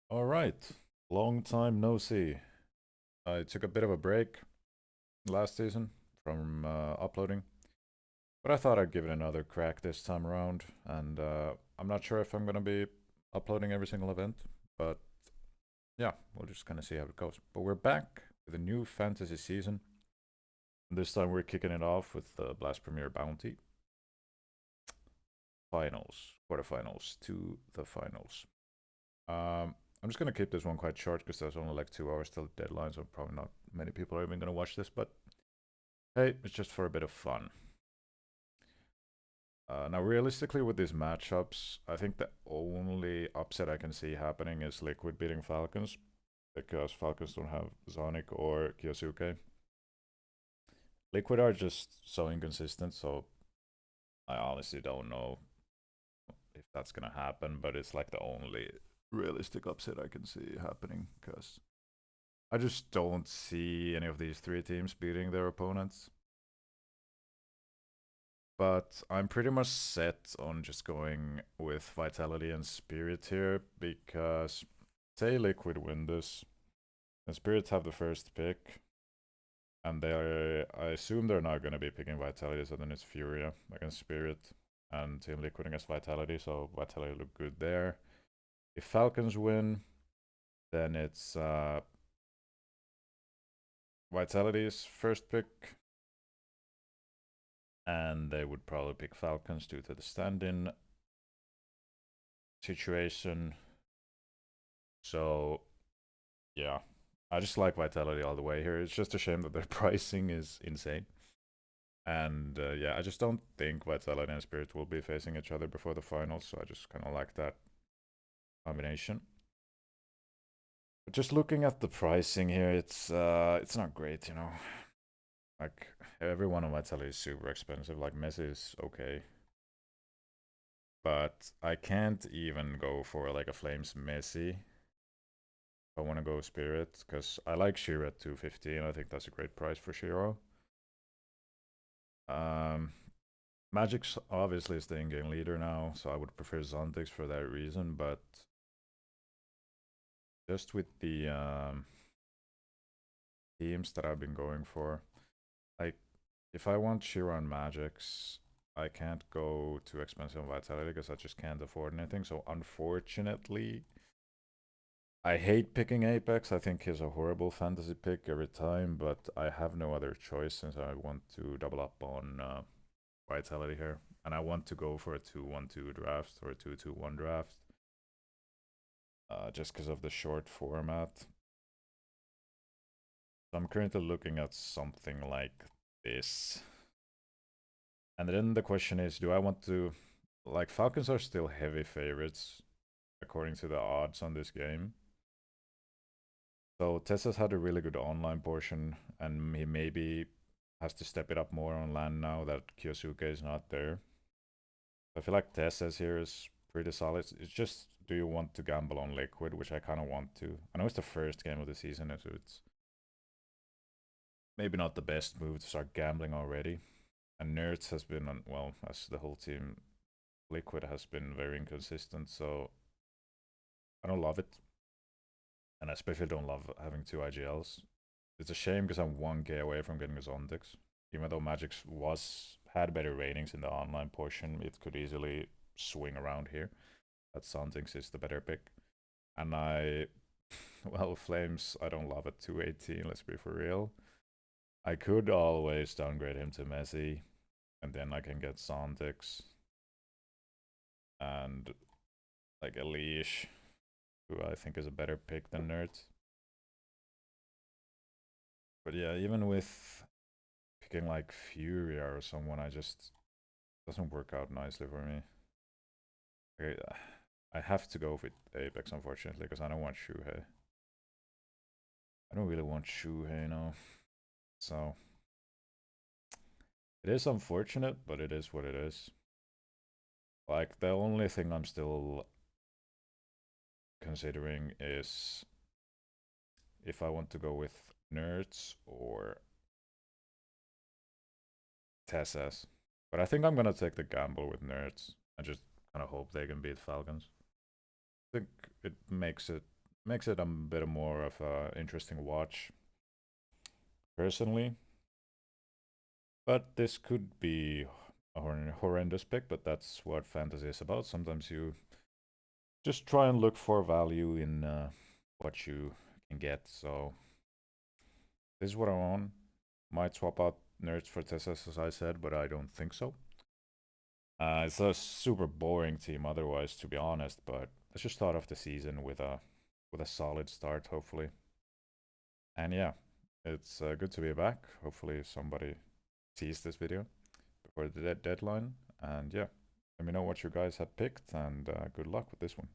All right, long time no see. I took a bit of a break last season from uploading, but I thought I'd give it another crack this time around. And I'm not sure if I'm gonna be uploading every single event, but yeah, we'll just kind of see how it goes. But we're back with a new fantasy season. This time we're kicking it off with the Blast Premier Bounty finals, quarterfinals to the finals. I'm just gonna keep this one quite short because there's only like 2 hours till the deadline, so probably not many people are even gonna watch this. But hey, it's just for a bit of fun. Now, realistically, with these matchups, I think the only upset I can see happening is Liquid beating Falcons because Falcons don't have Zonic or Kyosuke. Liquid are just so inconsistent, so I honestly don't know if that's gonna happen. But it's like the only realistic upset I can see happening because I just don't see any of these three teams beating their opponents. But I'm pretty much set on just going with Vitality and Spirit here because say Liquid win this, and Spirit have the first pick, and I assume they're not going to be picking Vitality, so then it's Furia against Spirit and Team Liquid against Vitality, so Vitality look good there. If Falcons win, then it's Vitality's first pick, and they would probably pick Falcons due to the stand-in situation. So yeah, I just like Vitality all the way here. It's just a shame that their pricing is insane. And yeah, I just don't think Vitality and Spirit will be facing each other before the finals, so I just kind of like that combination. But just looking at the pricing here, it's not great, you know. Like everyone on Vitality is super expensive. Like Messi is okay, but I can't even go for like a Flames Messi if I want to go Spirit because I like Shiro at 250 and I think that's a great price for Shiro. Um, Magic's obviously is the in-game leader now, so I would prefer Zontix for that reason, but just with the teams that I've been going for, like, if I want Shiro and Magic's, I can't go too expensive on Vitality because I just can't afford anything, so unfortunately, I hate picking Apex. I think he's a horrible fantasy pick every time, but I have no other choice since I want to double up on Vitality here. And I want to go for a 2-1-2 draft or a 2-2-1 draft. Just because of the short format. So I'm currently looking at something like this. And then the question is, do I want to... Like, Falcons are still heavy favorites, according to the odds on this game. So Tessa's had a really good online portion, and he maybe has to step it up more on land now that Kyosuke is not there. I feel like Tessa's here is pretty solid. It's just, do you want to gamble on Liquid, which I kind of want to. I know it's the first game of the season, so it's maybe not the best move to start gambling already. And Nerds has been, on, well, as the whole team, Liquid has been very inconsistent, so I don't love it. And I especially don't love having two IGLs. It's a shame because I'm 1k away from getting a Zondix. Even though Magic's had better ratings in the online portion, it could easily swing around here. That Zondix is the better pick. And well, Flames, I don't love at 218, let's be for real. I could always downgrade him to Messi, and then I can get Zondix and like a Leash, who I think is a better pick than Nerds. But yeah, even with picking like Furia or someone, I just doesn't work out nicely for me. Okay, I have to go with Apex, unfortunately, because I don't want Shuhei. I don't really want Shuhei now. So it is unfortunate, but it is what it is. Like the only thing I'm still considering is if I want to go with Nerds or Tessas. But I think I'm gonna take the gamble with Nerds and just kind of hope they can beat Falcons. I think it makes it makes it a bit more of a interesting watch personally. But this could be a horrendous pick, but that's what fantasy is about. Sometimes you just try and look for value in what you can get. So this is what I want. Might swap out Nerds for Tessas, as I said, but I don't think so. It's a super boring team otherwise, to be honest. But let's just start off the season with a solid start, hopefully. And yeah, it's good to be back. Hopefully somebody sees this video before the deadline. And yeah, let me know what you guys have picked, and good luck with this one.